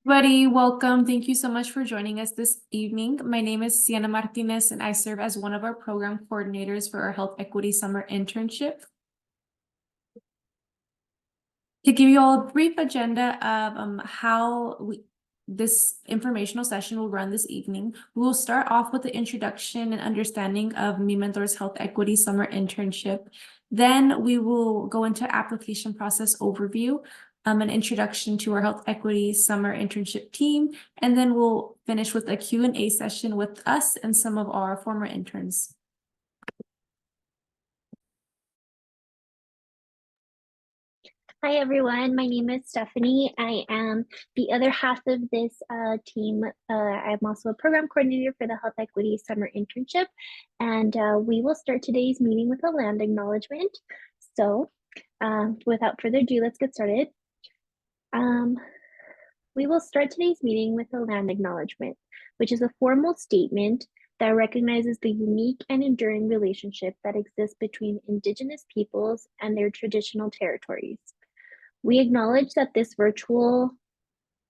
Buddy, welcome. Thank you so much for joining us this evening. My name is Sienna Martinez, and I serve as one of our program coordinators for our Health Equity Summer Internship. To give you all a brief agenda of this informational session will run this evening, we will start off with the introduction and understanding of MiMentor's Health Equity Summer Internship. Then we will go into application process overview, an introduction to our Health Equity Summer Internship team, and then we'll finish with a Q&A session with us and some of our former interns. Hi everyone, my name is Stephanie. I am the other half of this team. I'm also a program coordinator for the Health Equity Summer Internship, and we will start today's meeting with a land acknowledgement. So without further ado, let's get started. We will start today's meeting with a land acknowledgement, which is a formal statement that recognizes the unique and enduring relationship that exists between Indigenous peoples and their traditional territories. We acknowledge that this virtual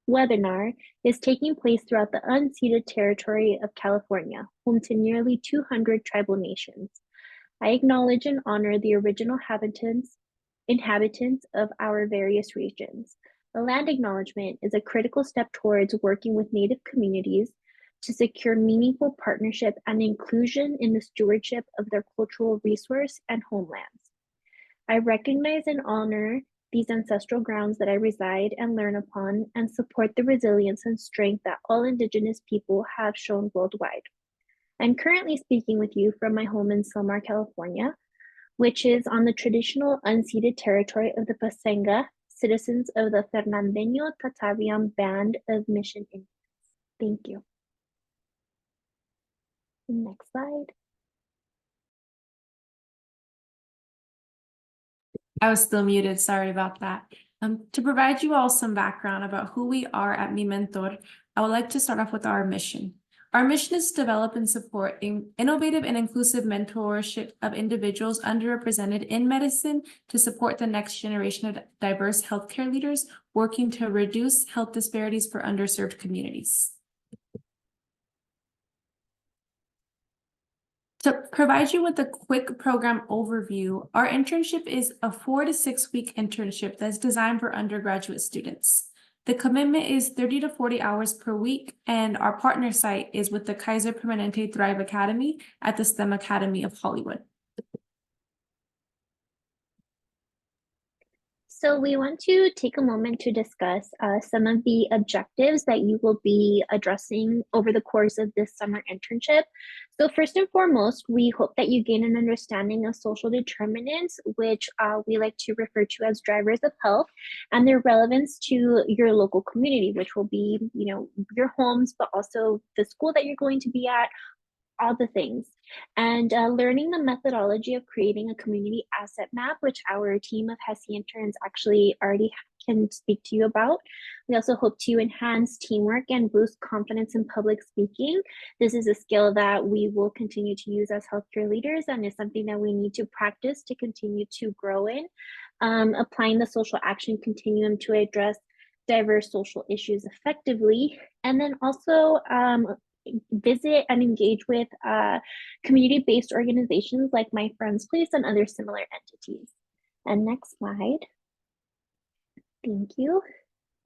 webinar is taking place throughout the unceded territory of California, home to nearly 200 tribal nations. I acknowledge and honor the original inhabitants of our various regions. The land acknowledgement is a critical step towards working with Native communities to secure meaningful partnership and inclusion in the stewardship of their cultural resource and homelands. I recognize and honor these ancestral grounds that I reside and learn upon, and support the resilience and strength that all Indigenous people have shown worldwide. I'm currently speaking with you from my home in Silmar, California, which is on the traditional unceded territory of the Pasenga, citizens of the Fernandeño Tataviam Band of Mission Indians. Thank you. Next slide. I was still muted, sorry about that. To provide you all some background about who we are at MiMentor, I would like to start off with our mission. Our mission is to develop and support innovative and inclusive mentorship of individuals underrepresented in medicine to support the next generation of diverse healthcare leaders working to reduce health disparities for underserved communities. To provide you with a quick program overview, our internship is a 4 to 6 week internship that's designed for undergraduate students. The commitment is 30 to 40 hours per week, and our partner site is with the Kaiser Permanente Thrive Academy at the STEM Academy of Hollywood. So we want to take a moment to discuss some of the objectives that you will be addressing over the course of this summer internship. So first and foremost, we hope that you gain an understanding of social determinants, which we like to refer to as drivers of health, and their relevance to your local community, which will be, your homes, but also the school that you're going to be at, all the things. And learning the methodology of creating a community asset map, which our team of HESI interns actually already can speak to you about. We also hope to enhance teamwork and boost confidence in public speaking. This is a skill that we will continue to use as healthcare leaders, and is something that we need to practice to continue to grow in. Applying the social action continuum to address diverse social issues effectively, and then also visit and engage with community-based organizations like My Friend's Place and other similar entities. And next slide. Thank you.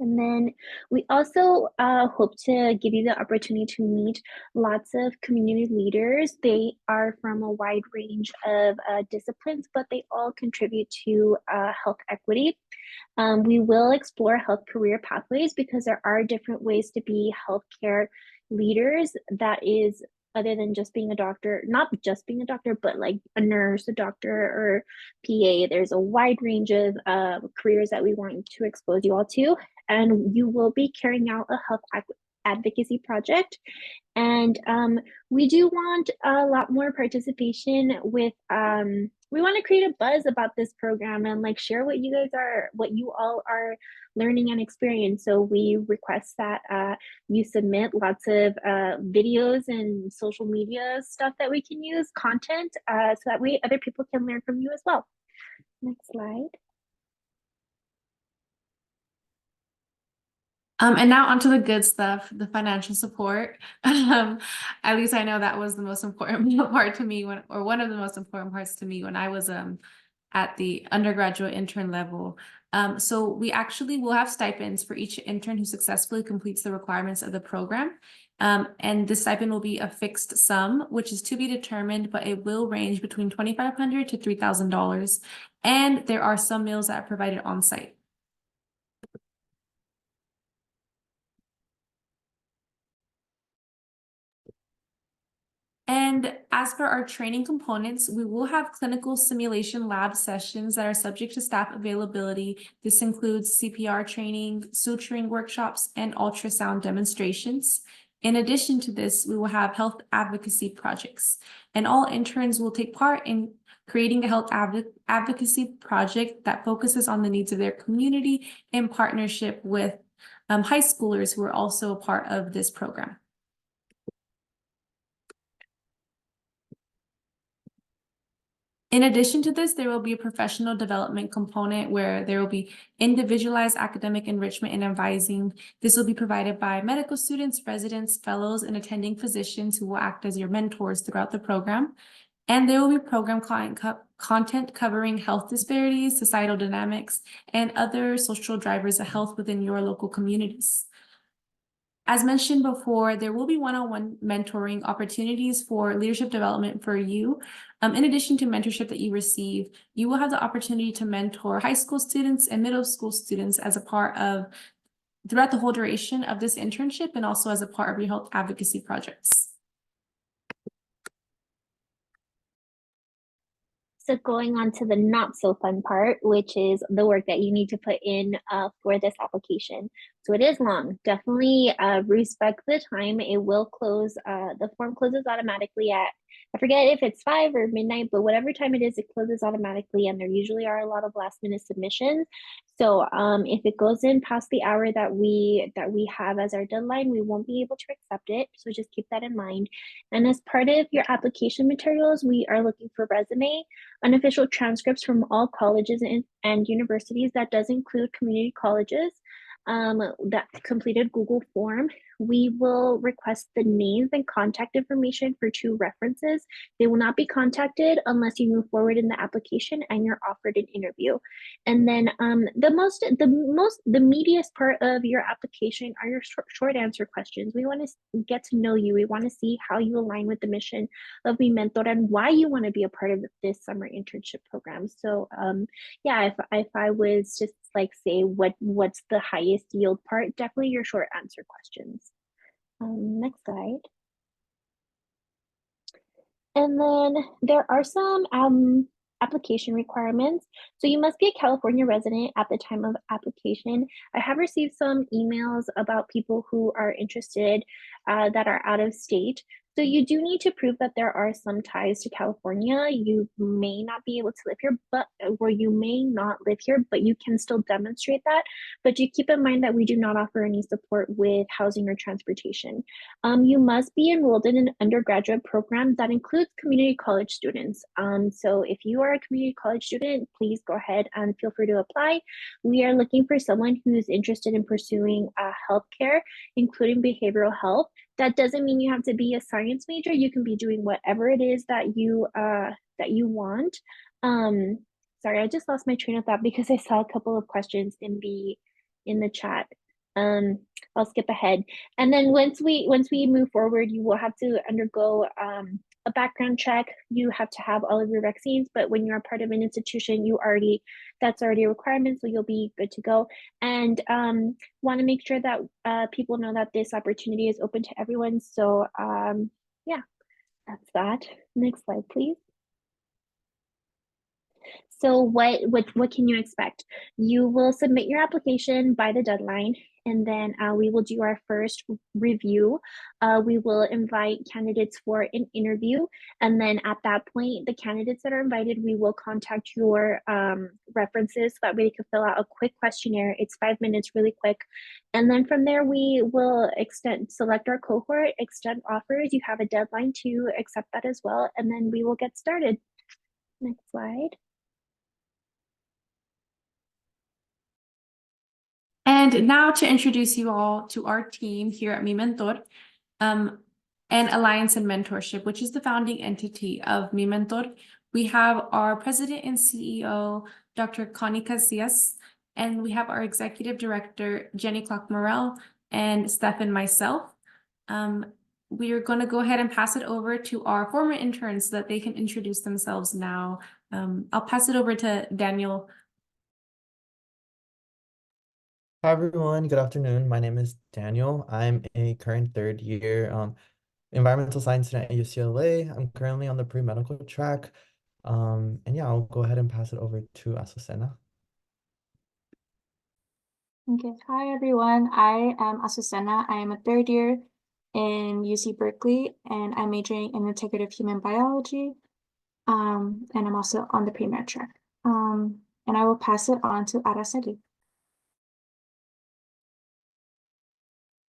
And then we also hope to give you the opportunity to meet lots of community leaders. They are from a wide range of disciplines, but they all contribute to health equity. We will explore health career pathways, because there are different ways to be healthcare leaders. That is, other than just being a doctor, not just being a doctor, but like a nurse, a doctor, or PA. There's a wide range of careers that we want to expose you all to. And you will be carrying out a health advocacy project. And we do want a lot more participation with, we want to create a buzz about this program and like share what you all are learning and experience. So we request that you submit lots of videos and social media stuff that we can use, content, so that way other people can learn from you as well. Next slide. And now onto the good stuff, the financial support. At least I know that was the most important part to me or one of the most important parts to me when I was at the undergraduate intern level. So we actually will have stipends for each intern who successfully completes the requirements of the program. And the stipend will be a fixed sum, which is to be determined, but it will range between $2,500 to $3,000. And there are some meals that are provided on site. And as for our training components, we will have clinical simulation lab sessions that are subject to staff availability. This includes CPR training, suturing workshops, and ultrasound demonstrations. In addition to this, we will have health advocacy projects, and all interns will take part in creating a health advocacy project that focuses on the needs of their community in partnership with high schoolers who are also a part of this program. In addition to this, there will be a professional development component where there will be individualized academic enrichment and advising. This will be provided by medical students, residents, fellows, and attending physicians who will act as your mentors throughout the program. And there will be program content covering health disparities, societal dynamics, and other social drivers of health within your local communities. As mentioned before, there will be one-on-one mentoring opportunities for leadership development for you. In addition to mentorship that you receive, you will have the opportunity to mentor high school students and middle school students as a part of throughout the whole duration of this internship and also as a part of your health advocacy projects. So going on to the not so fun part, which is the work that you need to put in for this application. So it is long. Definitely respect the time. It will close. The form closes automatically at, I forget if it's 5 or midnight, but whatever time it is, it closes automatically. And there usually are a lot of last minute submissions. So if it goes in past the hour that we have as our deadline, we won't be able to accept it. So just keep that in mind. And as part of your application materials, we are looking for resume, unofficial transcripts from all colleges and universities. That does include community colleges that completed Google form. We will request the names and contact information for 2 references. They will not be contacted unless you move forward in the application and you're offered an interview. And then the meatiest part of your application are your short answer questions. We want to get to know you. We want to see how you align with the mission of MiMentor and why you want to be a part of this summer internship program. So yeah, if I was just like say what's the highest yield part, definitely your short answer questions. Next slide. And then there are some application requirements. So you must be a California resident at the time of application. I have received some emails about people who are interested that are out of state. So you do need to prove that there are some ties to California. You may not be able to live here, or you may not live here, but you can still demonstrate that. But do keep in mind that we do not offer any support with housing or transportation. You must be enrolled in an undergraduate program that includes community college students. So if you are a community college student, please go ahead and feel free to apply. We are looking for someone who's interested in pursuing healthcare, including behavioral health. That doesn't mean you have to be a science major. You can be doing whatever it is that you want. Sorry, I just lost my train of thought because I saw a couple of questions in the chat. I'll skip ahead. And then once we move forward, you will have to undergo a background check. You have to have all of your vaccines, but when you're a part of an institution, that's already a requirement, so you'll be good to go. And want to make sure that people know that this opportunity is open to everyone. So yeah, that's that. Next slide, please. So what can you expect? You will submit your application by the deadline, and then we will do our first review. We will invite candidates for an interview, and then at that point, the candidates that are invited, we will contact your references so that way they can fill out a quick questionnaire. It's 5 minutes, really quick. And then from there, we will select our cohort, extend offers. You have a deadline to accept that as well, and then we will get started. Next slide. And now to introduce you all to our team here at MiMentor, and Alliance and Mentorship, which is the founding entity of MiMentor. We have our president and CEO, Dr. Connie Casillas, and we have our executive director, Jenny Clark-Morrell, and Steph and myself. We are going to go ahead and pass it over to our former interns so that they can introduce themselves now. I'll pass it over to Daniel. Hi everyone, good afternoon. My name is Daniel. I'm a current third year environmental science student at UCLA. I'm currently on the pre-medical track. And yeah, I'll go ahead and pass it over to Azucena. Okay, hi everyone. I am Azucena. I am a third year in UC Berkeley, and I'm majoring in integrative human biology. And I'm also on the pre-med track. And I will pass it on to Araceli.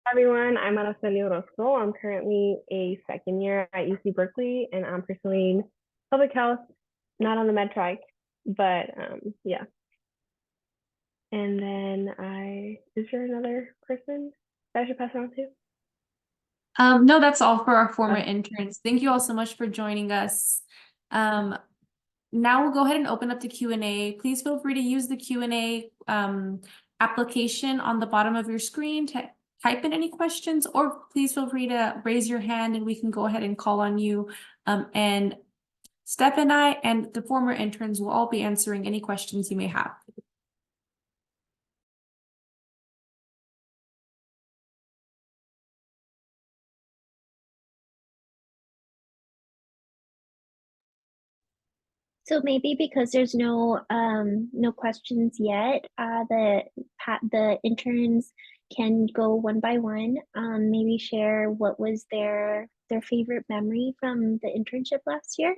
Hi everyone, I'm Araceli Orozco. I'm currently a second year at UC Berkeley, and I'm pursuing public health, not on the med track, but yeah. And then is there another person that I should pass it on to? No, that's all for our former interns. Thank you all so much for joining us. Now we'll go ahead and open up the Q&A. Please feel free to use the Q&A application on the bottom of your screen to type in any questions, or please feel free to raise your hand and we can go ahead and call on you. And Steph and I and the former interns will all be answering any questions you may have. So maybe because there's no questions yet, the interns can go one by one. Maybe share what was their favorite memory from the internship last year.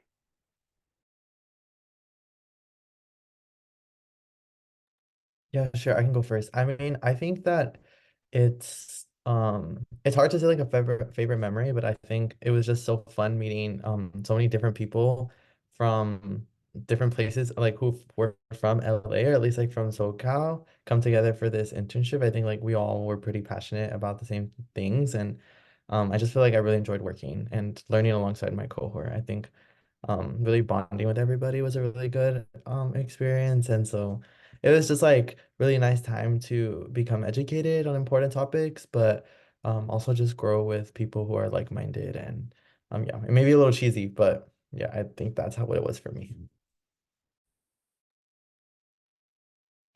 Yeah, sure, I can go first. I mean, I think that it's hard to say like a favorite memory, but I think it was just so fun meeting so many different people from different places, like who were from LA, or at least like from SoCal, come together for this internship. I think like we all were pretty passionate about the same things, and I just feel like I really enjoyed working and learning alongside my cohort. I think really bonding with everybody was a really good experience, and so it was just like really nice time to become educated on important topics, but also just grow with people who are like-minded. And yeah, it may be a little cheesy, but yeah, I think that's how it was for me.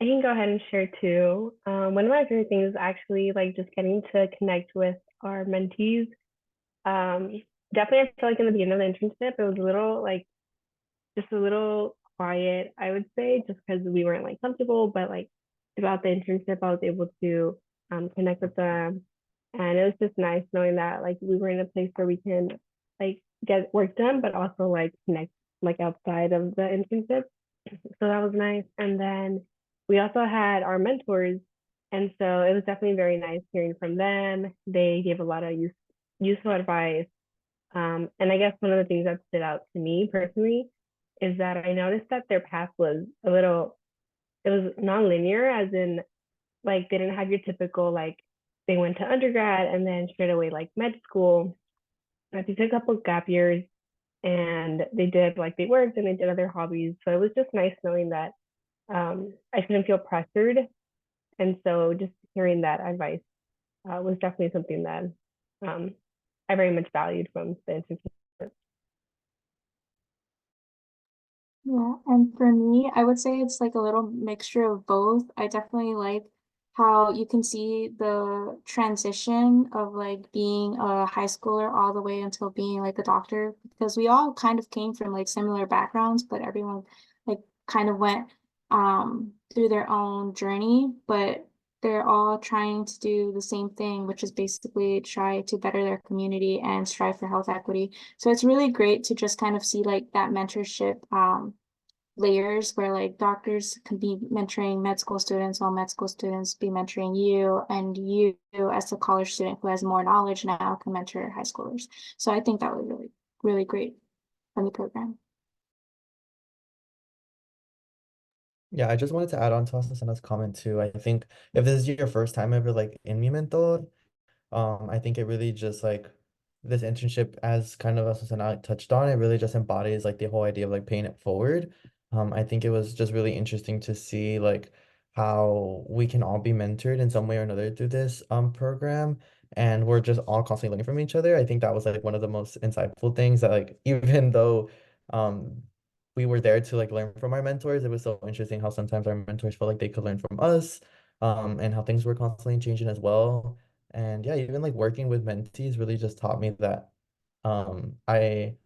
I can go ahead and share too. One of my favorite things is actually like just getting to connect with our mentees. Definitely, I feel like in the beginning of the internship, it was a little like just a little quiet, I would say, just because we weren't like comfortable. But like throughout the internship, I was able to connect with them, and it was just nice knowing that like we were in a place where we can like get work done, but also like connect like outside of the internship. So that was nice. And then we also had our mentors, and so it was definitely very nice hearing from them. They gave a lot of useful advice. And I guess one of the things that stood out to me personally is that I noticed that their path was it was non-linear, as in like they didn't have your typical like they went to undergrad and then straight away like med school. Like they took a couple gap years and they did like they worked and they did other hobbies. So it was just nice knowing that I shouldn't feel pressured. And so just hearing that advice was definitely something that I very much valued from the internship. Yeah, and for me, I would say it's like a little mixture of both. I definitely like how you can see the transition of like being a high schooler all the way until being like a doctor, because we all kind of came from like similar backgrounds, but everyone like kind of went through their own journey, but they're all trying to do the same thing, which is basically try to better their community and strive for health equity. So it's really great to just kind of see like that mentorship layers where like doctors can be mentoring med school students, while med school students be mentoring you, and you as a college student who has more knowledge now can mentor high schoolers. So I think that was really, really great from the program. Yeah, I just wanted to add on to Azucena's comment too. I think if this is your first time ever like in MiMentor, I think it really just like this internship, as kind of Susana touched on, it really just embodies like the whole idea of like paying it forward. I think it was just really interesting to see like how we can all be mentored in some way or another through this program, and we're just all constantly learning from each other. I think that was like one of the most insightful things that like even though um we were there to like learn from our mentors, it was so interesting how sometimes our mentors felt like they could learn from us, and how things were constantly changing as well. And yeah, even like working with mentees really just taught me that um I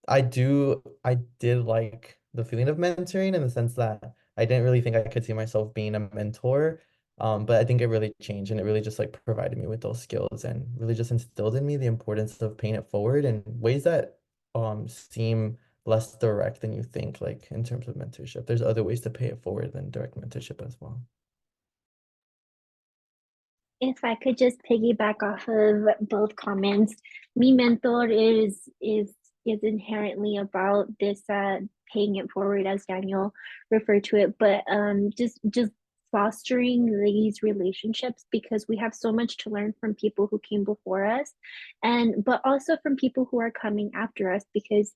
I did like the feeling of mentoring in the sense that I didn't really think I could see myself being a mentor. But I think it really changed, and it really just like provided me with those skills and really just instilled in me the importance of paying it forward in ways that seem less direct than you think, like in terms of mentorship. There's other ways to pay it forward than direct mentorship as well. If I could just piggyback off of both comments, MiMentor is inherently about this paying it forward, as Daniel referred to it, but just fostering these relationships, because we have so much to learn from people who came before us, and but also from people who are coming after us, because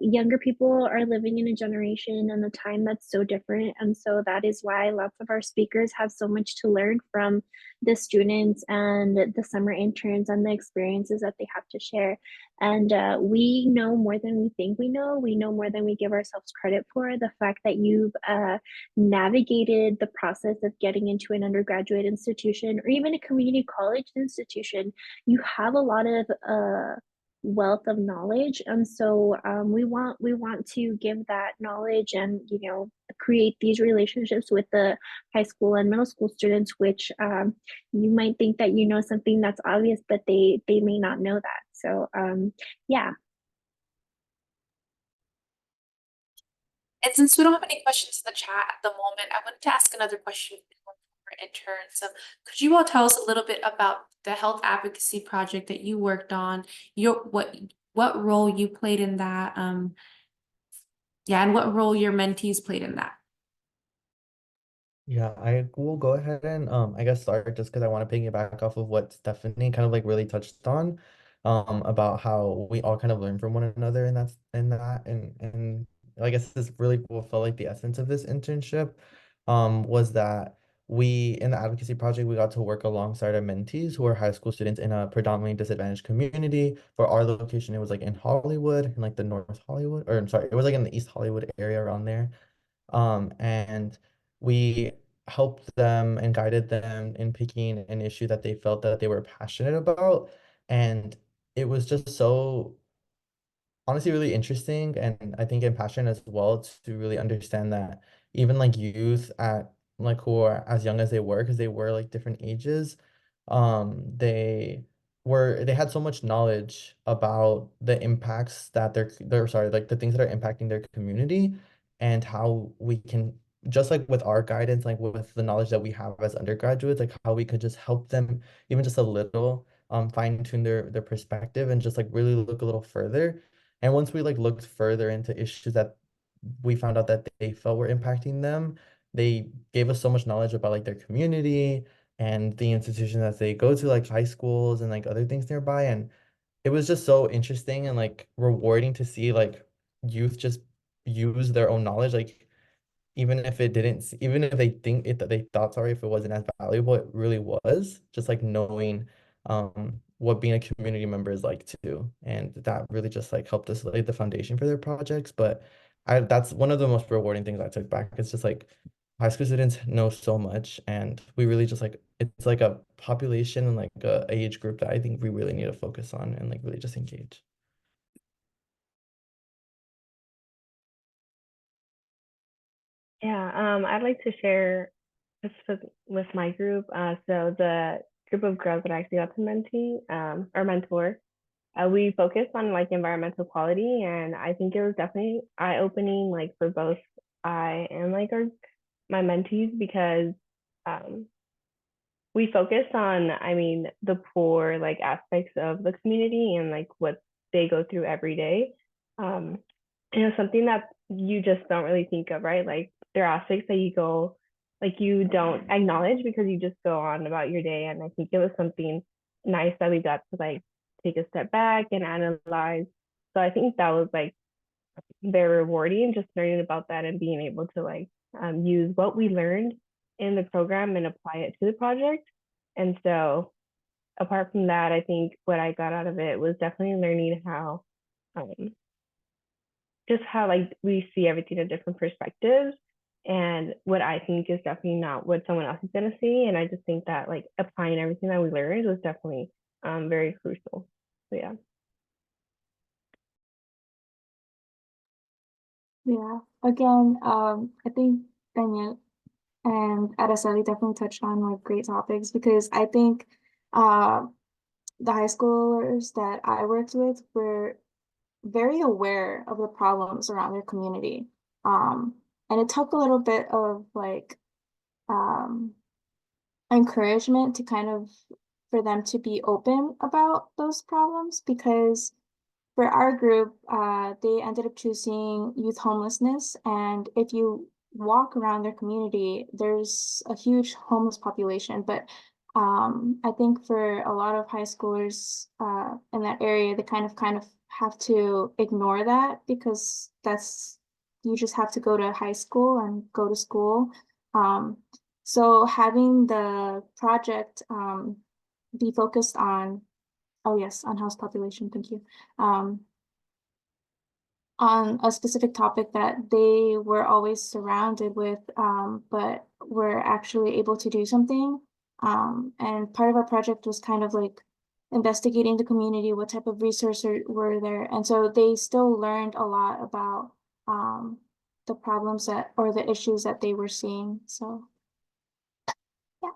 younger people are living in a generation and a time that's so different, and so that is why lots of our speakers have so much to learn from the students and the summer interns and the experiences that they have to share. And we know more than we think we know. We know more than we give ourselves credit for. The fact that you've navigated the process of getting into an undergraduate institution or even a community college institution, you have a lot of wealth of knowledge, and so we want to give that knowledge and create these relationships with the high school and middle school students, which you might think that you know something that's obvious, but they may not know that. So yeah. And since we don't have any questions in the chat at the moment, I wanted to ask another question for our interns. So could you all tell us a little bit about the health advocacy project that you worked on, what role you played in that, yeah, and what role your mentees played in that? Yeah, I will go ahead and I guess start just because I want to piggyback off of what Stephanie kind of like really touched on, about how we all kind of learn from one another, and and I guess this really what felt like the essence of this internship was that we in the advocacy project we got to work alongside our mentees who are high school students in a predominantly disadvantaged community. For our location, it was like in Hollywood, in like the North Hollywood, or I'm sorry, it was like in the East Hollywood area around there. And we helped them and guided them in picking an issue that they felt that they were passionate about. And it was just so honestly really interesting, and I think impassioned as well, to really understand that even like youth at like who are as young as they were, because they were like different ages, they had so much knowledge about the impacts that they're sorry, like the things that are impacting their community, and how we can, just like with our guidance, like with the knowledge that we have as undergraduates, like how we could just help them even just a little, fine tune their perspective and just like really look a little further. And once we like looked further into issues that we found out that they felt were impacting them, they gave us so much knowledge about like their community and the institutions that they go to, like high schools and like other things nearby. And it was just so interesting and like rewarding to see like youth just use their own knowledge. Like even if it didn't even if they think it they thought, sorry, if it wasn't as valuable, it really was, just like knowing what being a community member is like too, and that really just like helped us lay the foundation for their projects. But I that's one of the most rewarding things I took back. It's just like high school students know so much, and we really just like, it's like a population and like a age group that I think we really need to focus on and like really just engage. Yeah, I'd like to share this with my group. So the group of girls that I actually got to or mentor, we focused on like environmental quality, and I think it was definitely eye-opening, like for both I and like my mentees, because um, we focused on, I mean, the poor like aspects of the community and like what they go through every day. Um, and it was something that you just don't really think of, right? Like there are aspects that you don't acknowledge because you just go on about your day. And I think it was something nice that we got to like take a step back and analyze. So I think that was like very rewarding, just learning about that and being able to like use what we learned in the program and apply it to the project. And so apart from that, I think what I got out of it was definitely learning how um, just how like we see everything in different perspectives, and what I think is definitely not what someone else is going to see. And I just think that like applying everything that we learned was definitely very crucial. So yeah. Yeah. Again, I think Daniel and Araceli definitely touched on like great topics because I think the high schoolers that I worked with were very aware of the problems around their community. And it took a little bit of like um encouragement to kind of for them to be open about those problems because for our group, they ended up choosing youth homelessness. And if you walk around their community, there's a huge homeless population. But I think for a lot of high schoolers in that area, they kind of have to ignore that because that's you just have to go to high school and go to school. Um, so having the project be focused on, oh yes, on house population, thank you. Um, on a specific topic that they were always surrounded with, but were actually able to do something. And part of our project was kind of like investigating the community, what type of resources were there. And so they still learned a lot about the problems that or the issues that they were seeing. So yeah.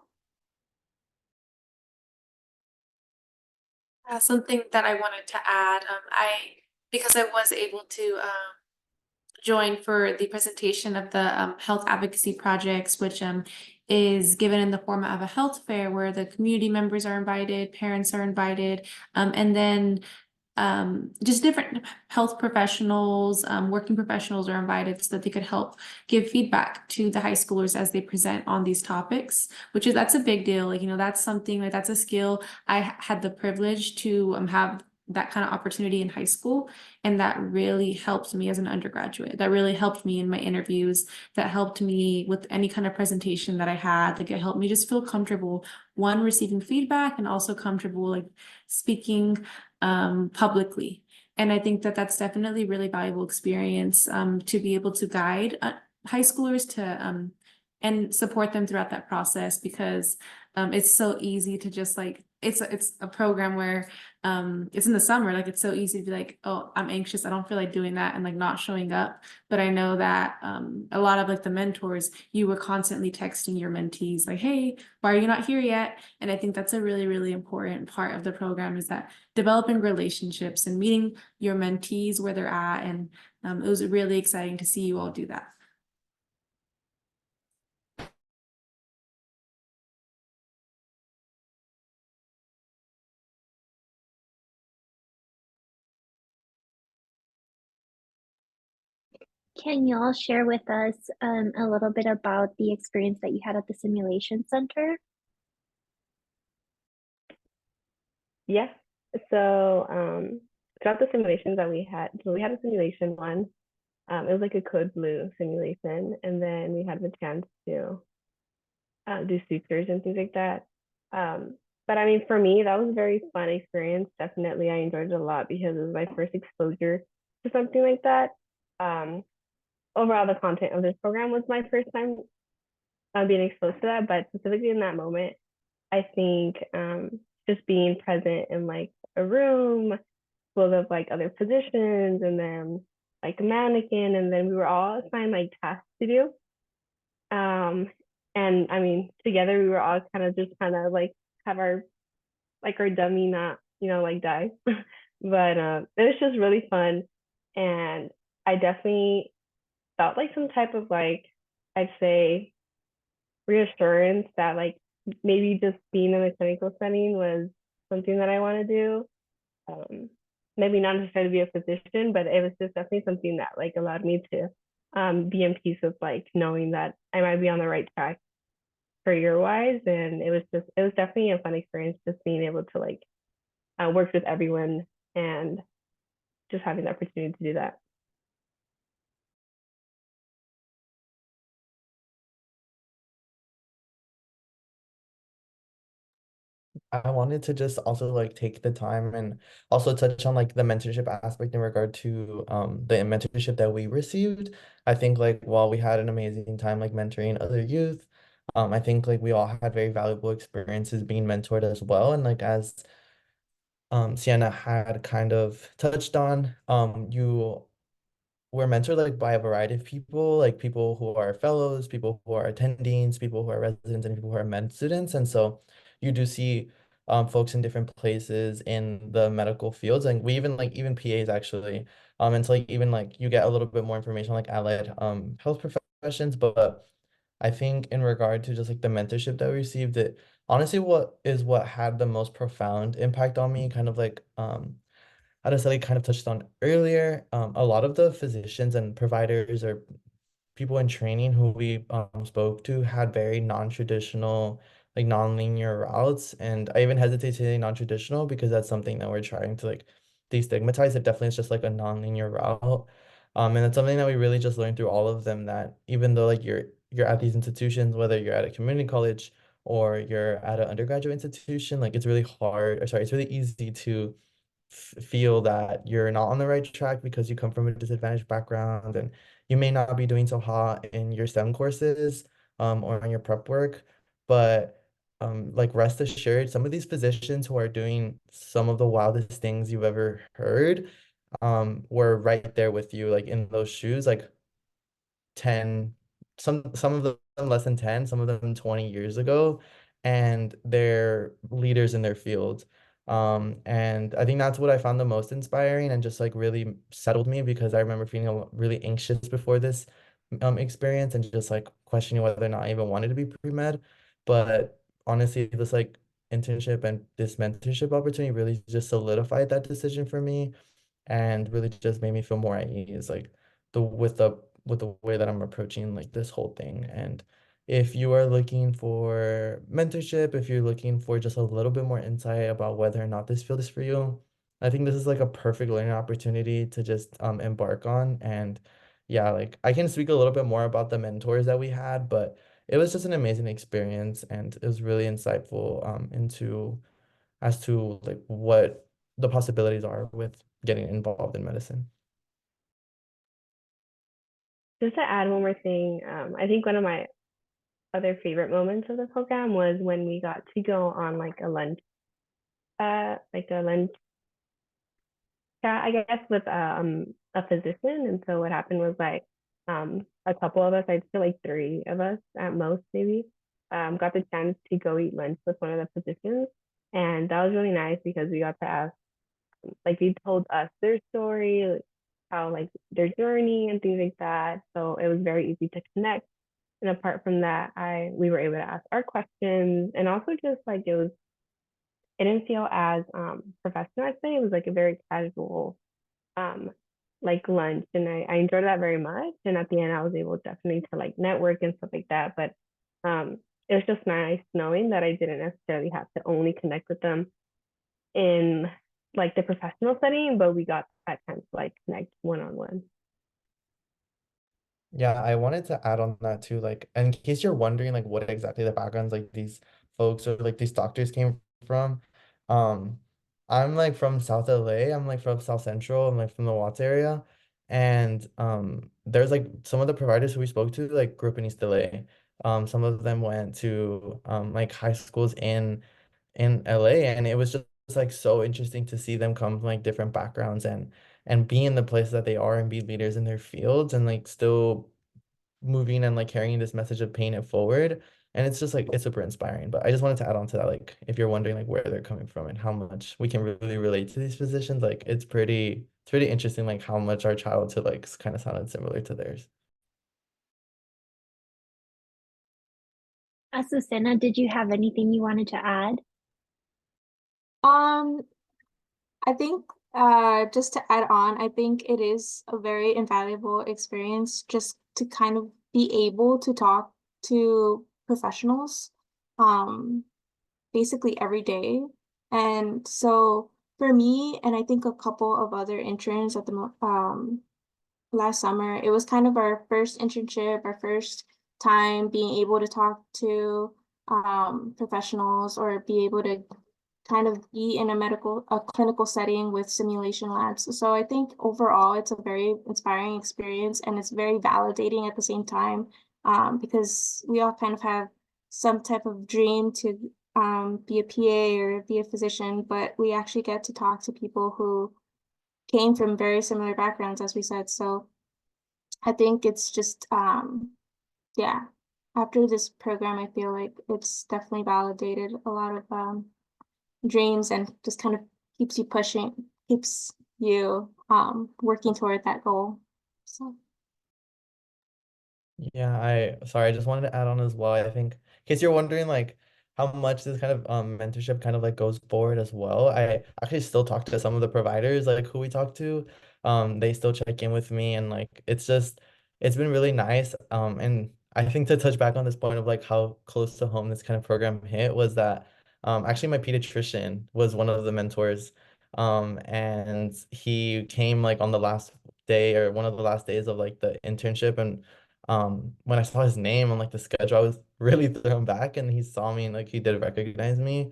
Something that I wanted to add, because I was able to join for the presentation of the health advocacy projects, which is given in the format of a health fair where the community members are invited, parents are invited, and then just different health professionals, working professionals are invited so that they could help give feedback to the high schoolers as they present on these topics, that's a big deal. Like, that's something like that's a skill. I had the privilege to have that kind of opportunity in high school. And that really helped me as an undergraduate. That really helped me in my interviews. That helped me with any kind of presentation that I had. Like it helped me just feel comfortable, one, receiving feedback and also comfortable like speaking publicly. And I think that that's definitely really valuable experience to be able to guide high schoolers to and support them throughout that process because it's so easy to just like it's a program where it's in the summer, like it's so easy to be like, oh, I'm anxious, I don't feel like doing that and like not showing up. But I know that a lot of like the mentors, you were constantly texting your mentees like, hey, why are you not here yet? And I think that's a really, really important part of the program is that developing relationships and meeting your mentees where they're at. And it was really exciting to see you all do that. Can y'all share with us a little bit about the experience that you had at the simulation center? Yeah. So throughout the simulations that we had, so we had a simulation one. It was like a code blue simulation, and then we had the chance to do sutures and things like that. But I mean, for me, that was a very fun experience. Definitely, I enjoyed it a lot because it was my first exposure to something like that. Overall, the content of this program was my first time being exposed to that, but specifically in that moment, I think just being present in like a room full of like other positions and then like a mannequin, and then we were all assigned like tasks to do. And I mean, together we were all kind of like have our dummy not, like die. But it was just really fun. And I definitely felt like some type of like, I'd say reassurance that like maybe just being in a clinical setting was something that I want to do. maybe not necessarily be a physician, but it was just definitely something that like allowed me to be in peace with like knowing that I might be on the right track career wise. And it was definitely a fun experience just being able to like work with everyone and just having the opportunity to do that. I wanted to just also like take the time and also touch on like the mentorship aspect in regard to the mentorship that we received. I think like while we had an amazing time like mentoring other youth, I think like we all had very valuable experiences being mentored as well. And like as Sienna had kind of touched on, you we're mentored like by a variety of people, like people who are fellows, people who are attendings, people who are residents, and people who are med students. And so you do see folks in different places in the medical fields, and we even like even PAs actually. And so like even like you get a little bit more information like allied health professions, but I think in regard to just like the mentorship that we received, it honestly what had the most profound impact on me, kind of like as I kind of touched on earlier, a lot of the physicians and providers or people in training who we spoke to had very non-traditional, like non-linear routes. And I even hesitate to say non-traditional because that's something that we're trying to like destigmatize. It definitely is just like a non-linear route. And it's something that we really just learned through all of them, that even though like you're at these institutions, whether you're at a community college or you're at an undergraduate institution, like it's really hard, or sorry, it's really easy to feel that you're not on the right track because you come from a disadvantaged background and you may not be doing so hot in your STEM courses or on your prep work. But like rest assured, some of these physicians who are doing some of the wildest things you've ever heard were right there with you, like in those shoes, like 10, some of them less than 10, some of them 20 years ago, and they're leaders in their field. And I think that's what I found the most inspiring and just like really settled me, because I remember feeling really anxious before this experience and just like questioning whether or not I even wanted to be pre-med. But honestly, this like internship and this mentorship opportunity really just solidified that decision for me and really just made me feel more at ease, like the way that I'm approaching like this whole thing. And if you are looking for mentorship, if you're looking for just a little bit more insight about whether or not this field is for you, I think this is like a perfect learning opportunity to just embark on. And yeah, like I can speak a little bit more about the mentors that we had, but it was just an amazing experience and it was really insightful into as to like what the possibilities are with getting involved in medicine. Just to add one more thing, I think one of my other favorite moments of the program was when we got to go on like a lunch chat, I guess, with a physician. And so what happened was like a couple of us, I'd say like three of us at most maybe, got the chance to go eat lunch with one of the physicians. And that was really nice because we got to ask, like they told us their story, like, how like their journey and things like that. So it was very easy to connect. And apart from that, we were able to ask our questions, and also just like it didn't feel as professional. I'd say it was like a very casual um like lunch, and I enjoyed that very much. And at the end, I was able definitely to like network and stuff like that. But it was just nice knowing that I didn't necessarily have to only connect with them in like the professional setting, but we got that chance to like connect one on one. Yeah, I wanted to add on that too, like in case you're wondering like what exactly the backgrounds like these folks or like these doctors came from. Um, I'm like from South LA. I'm like from South Central. I'm like from the Watts area. And there's like some of the providers who we spoke to like grew up in East LA. Some of them went to like high schools in LA, and it was just like so interesting to see them come from like different backgrounds and be in the place that they are and be leaders in their fields and like still moving and like carrying this message of paying it forward. And it's just like it's super inspiring. But I just wanted to add on to that, like if you're wondering like where they're coming from and how much we can really relate to these physicians, like it's pretty interesting like how much our childhood like kind of sounded similar to theirs. Azucena, did you have anything you wanted to add? Um, I think Just to add on, I think it is a very invaluable experience just to kind of be able to talk to professionals, um, basically every day. And so for me, and I think a couple of other interns at last summer, it was kind of our first internship, our first time being able to talk to professionals or be able to kind of be in a clinical setting with simulation labs. So I think overall it's a very inspiring experience and it's very validating at the same time, because we all kind of have some type of dream to be a PA or be a physician, but we actually get to talk to people who came from very similar backgrounds, as we said. So I think it's just, yeah, after this program, I feel like it's definitely validated a lot of dreams and just kind of keeps you pushing, keeps you working toward that goal. So Yeah, sorry, I just wanted to add on as well. I think in case you're wondering like how much this kind of mentorship kind of like goes forward as well. I actually still talk to some of the providers like who we talk to. They still check in with me and like it's been really nice. And I think to touch back on this point of like how close to home this kind of program hit was that actually my pediatrician was one of the mentors. And he came like on the last day or one of the last days of like the internship and when I saw his name on like the schedule, I was really thrown back and he saw me and like he did recognize me.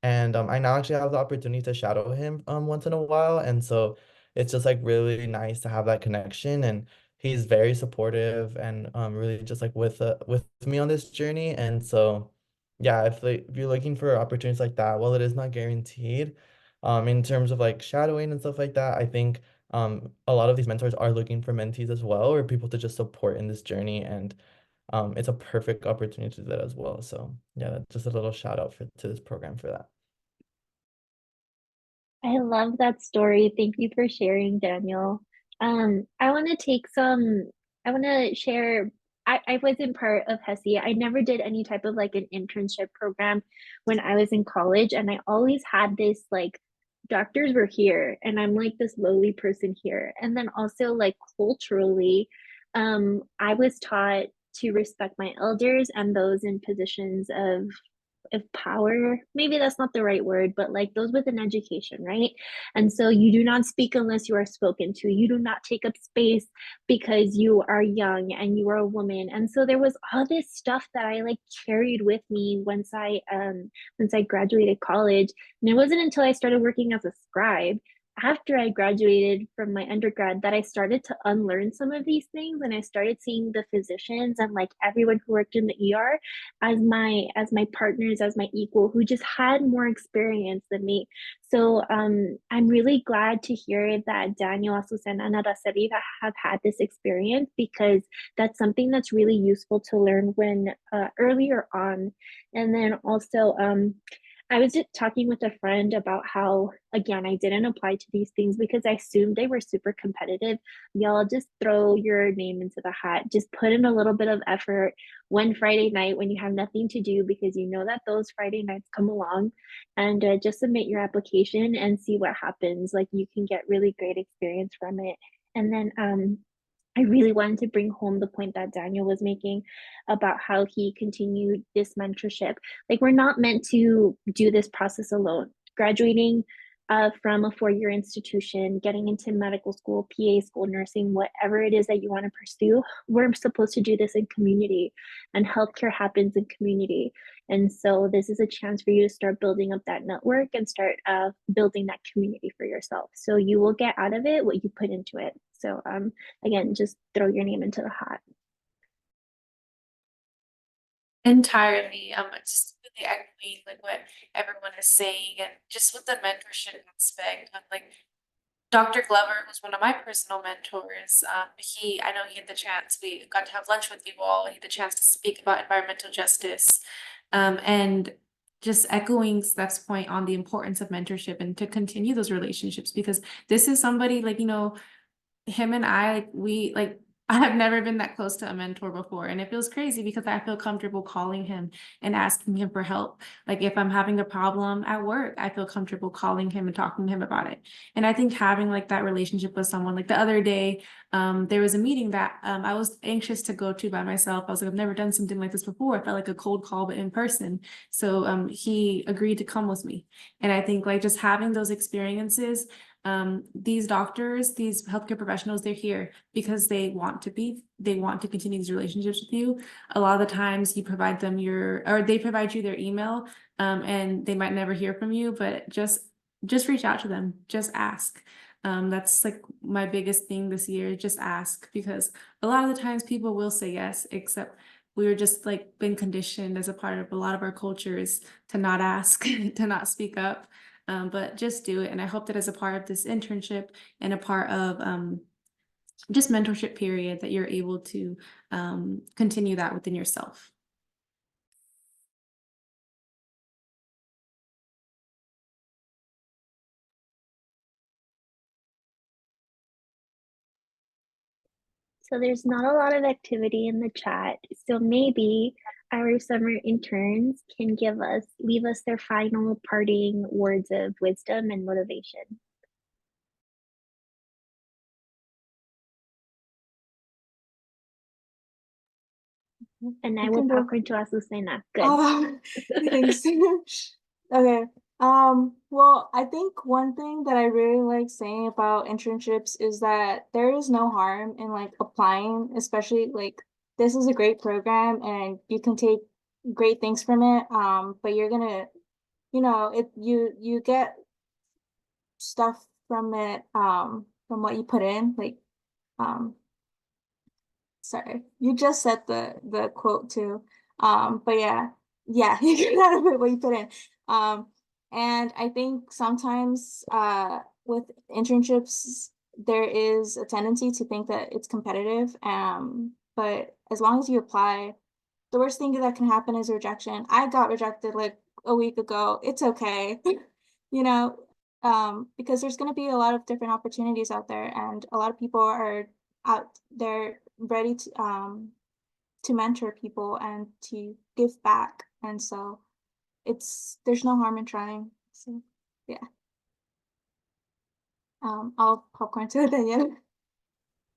And I now actually have the opportunity to shadow him once in a while. And so it's just like really nice to have that connection. And he's very supportive and really just like with me on this journey. And so yeah, if you're looking for opportunities like that, well, it is not guaranteed. In terms of like shadowing and stuff like that, I think a lot of these mentors are looking for mentees as well, or people to just support in this journey. And it's a perfect opportunity to do that as well. So yeah, just a little shout out to this program for that. I love that story. Thank you for sharing, Daniel. I want to I want to share. I wasn't part of HESI. I never did any type of like an internship program when I was in college. And I always had this like, doctors were here and I'm like this lowly person here. And then also like culturally, I was taught to respect my elders and those in positions of power. Maybe that's not the right word, but like those with an education, right? And so you do not speak unless you are spoken to. You do not take up space because you are young and you are a woman. And so there was all this stuff that I like carried with me once I graduated college. And it wasn't until I started working as a scribe after I graduated from my undergrad that I started to unlearn some of these things, and I started seeing the physicians and like everyone who worked in the ER as my partners, as my equal, who just had more experience than me. So I'm really glad to hear that Daniel, Azucena, and Araceli have had this experience, because that's something that's really useful to learn when earlier on. And then also I was just talking with a friend about how, again, I didn't apply to these things because I assumed they were super competitive. Y'all just throw your name into the hat. Just put in a little bit of effort one Friday night when you have nothing to do, because you know that those Friday nights come along, and just submit your application and see what happens. Like, you can get really great experience from it. And then I really wanted to bring home the point that Daniel was making about how he continued this mentorship. Like, we're not meant to do this process alone. Graduating from a four-year institution, getting into medical school, PA school, nursing, whatever it is that you want to pursue, we're supposed to do this in community, and healthcare happens in community. And so this is a chance for you to start building up that network and start building that community for yourself. So you will get out of it what you put into it. So again, just throw your name into the hat. Entirely. Just really echoing like what everyone is saying, and just with the mentorship aspect, like Dr. Glover, who's one of my personal mentors, I know he had the chance, we got to have lunch with you all, he had the chance to speak about environmental justice. And just echoing Steph's point on the importance of mentorship and to continue those relationships, because this is somebody like, him and I, we like, I have never been that close to a mentor before, and it feels crazy because I feel comfortable calling him and asking him for help. Like if I'm having a problem at work, I feel comfortable calling him and talking to him about it. And I think having like that relationship with someone, like the other day, there was a meeting that I was anxious to go to by myself. I was like, I've never done something like this before. It felt like a cold call, but in person. So he agreed to come with me. And I think like just having those experiences, these doctors, these healthcare professionals, they're here because they want to continue these relationships with you. A lot of the times you provide them or they provide you their email, and they might never hear from you, but just reach out to them, just ask. That's like my biggest thing this year, just ask, because a lot of the times people will say yes, except we were just like been conditioned as a part of a lot of our cultures to not ask, to not speak up. But just do it. And I hope that as a part of this internship and a part of just mentorship period that you're able to continue that within yourself. So there's not a lot of activity in the chat. So maybe our summer interns can leave us their final parting words of wisdom and motivation. And I You will can go. popcorn to Azucena. Good. Oh, thanks. Okay. Well, I think one thing that I really like saying about internships is that there is no harm in like applying, especially like this is a great program and you can take great things from it. But you're gonna, you get stuff from it, from what you put in, like, um, sorry, you just said the quote too. But yeah, you get out of it what you put in. And I think sometimes with internships there is a tendency to think that it's competitive. But as long as you apply, the worst thing that can happen is rejection. I got rejected like a week ago. It's okay. you know, because there's going to be a lot of different opportunities out there, and a lot of people are out there ready to mentor people and to give back. And so there's no harm in trying. So yeah. I'll popcorn to Daniel.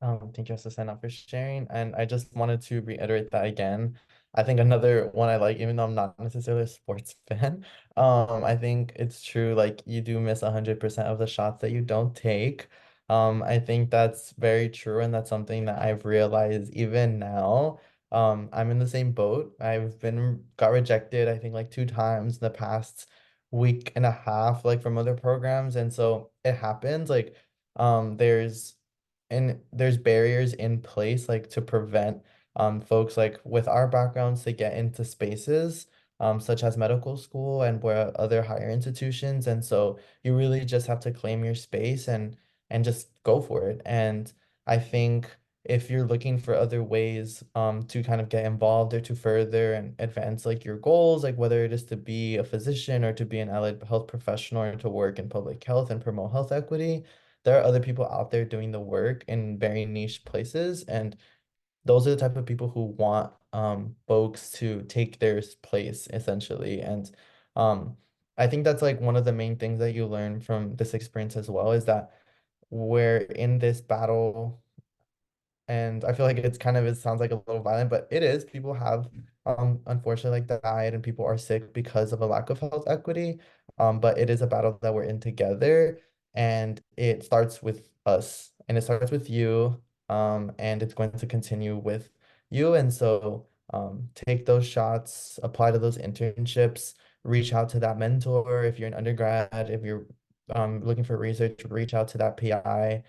Thank you, Susanna, for sharing. And I just wanted to reiterate that again. I think another one I like, even though I'm not necessarily a sports fan, I think it's true, like you do miss 100% of the shots that you don't take. I think that's very true, and that's something that I've realized even now. I'm in the same boat. Got rejected, I think like 2 times in the past week and a half, like from other programs. And so it happens, like um there's there's barriers in place like to prevent folks like with our backgrounds to get into spaces such as medical school and where other higher institutions. And so you really just have to claim your space and just go for it. And I think if you're looking for other ways to kind of get involved or to further and advance like your goals, like whether it is to be a physician or to be an allied health professional or to work in public health and promote health equity, there are other people out there doing the work in very niche places, and those are the type of people who want folks to take their place essentially. And um I think that's like one of the main things that you learn from this experience as well, is that we're in this battle, and I feel like it sounds like a little violent, but it is. People have unfortunately like died, and people are sick because of a lack of health equity. But it is a battle that we're in together, and it starts with us, and it starts with you, and it's going to continue with you. And so take those shots, apply to those internships, reach out to that mentor if you're an undergrad, if you're looking for research, reach out to that PI.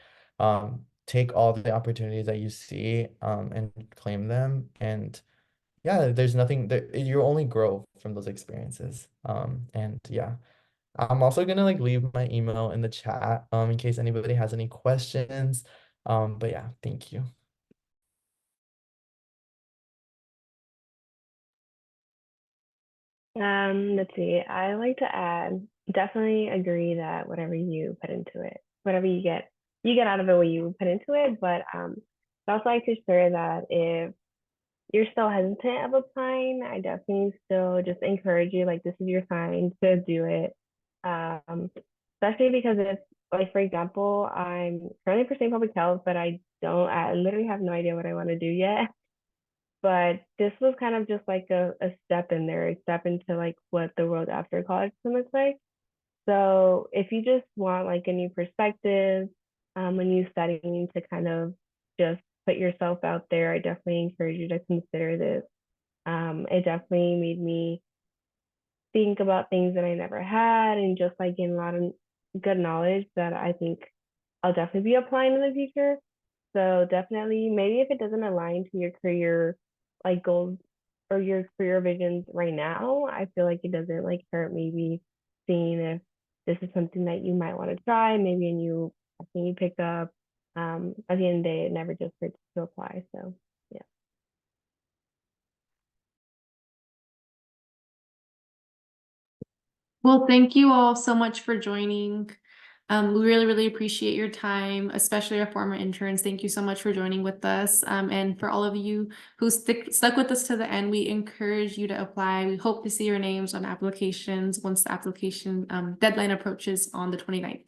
Take all the opportunities that you see and claim them. And yeah, there's nothing that you only grow from those experiences. And yeah, I'm also gonna like leave my email in the chat in case anybody has any questions. But yeah, thank you. Let's see. I like to add, definitely agree that whatever you put into it, whatever you get out of it what you put into it. But I also like to share that if you're still hesitant of applying, I definitely still just encourage you, like, this is your sign to do it. Especially because if, like, for example, I'm currently pursuing public health, but I literally have no idea what I want to do yet. But this was kind of just like a step in there, a step into like what the world after college can look like. So if you just want like a new perspective, a new setting to kind of just put yourself out there, I definitely encourage you to consider this. It definitely made me think about things that I never had and just like gain a lot of good knowledge that I think I'll definitely be applying in the future. So definitely, maybe if it doesn't align to your career like goals or your career visions right now, I feel like it doesn't like hurt maybe seeing if this is something that you might want to try, maybe a new thing you pick up. At the end of the day, it never just hurts to apply. So yeah. Well, thank you all so much for joining. We really, really appreciate your time, especially our former interns. Thank you so much for joining with us. And for all of you who stuck with us to the end, we encourage you to apply. We hope to see your names on applications once the application deadline approaches on the 29th.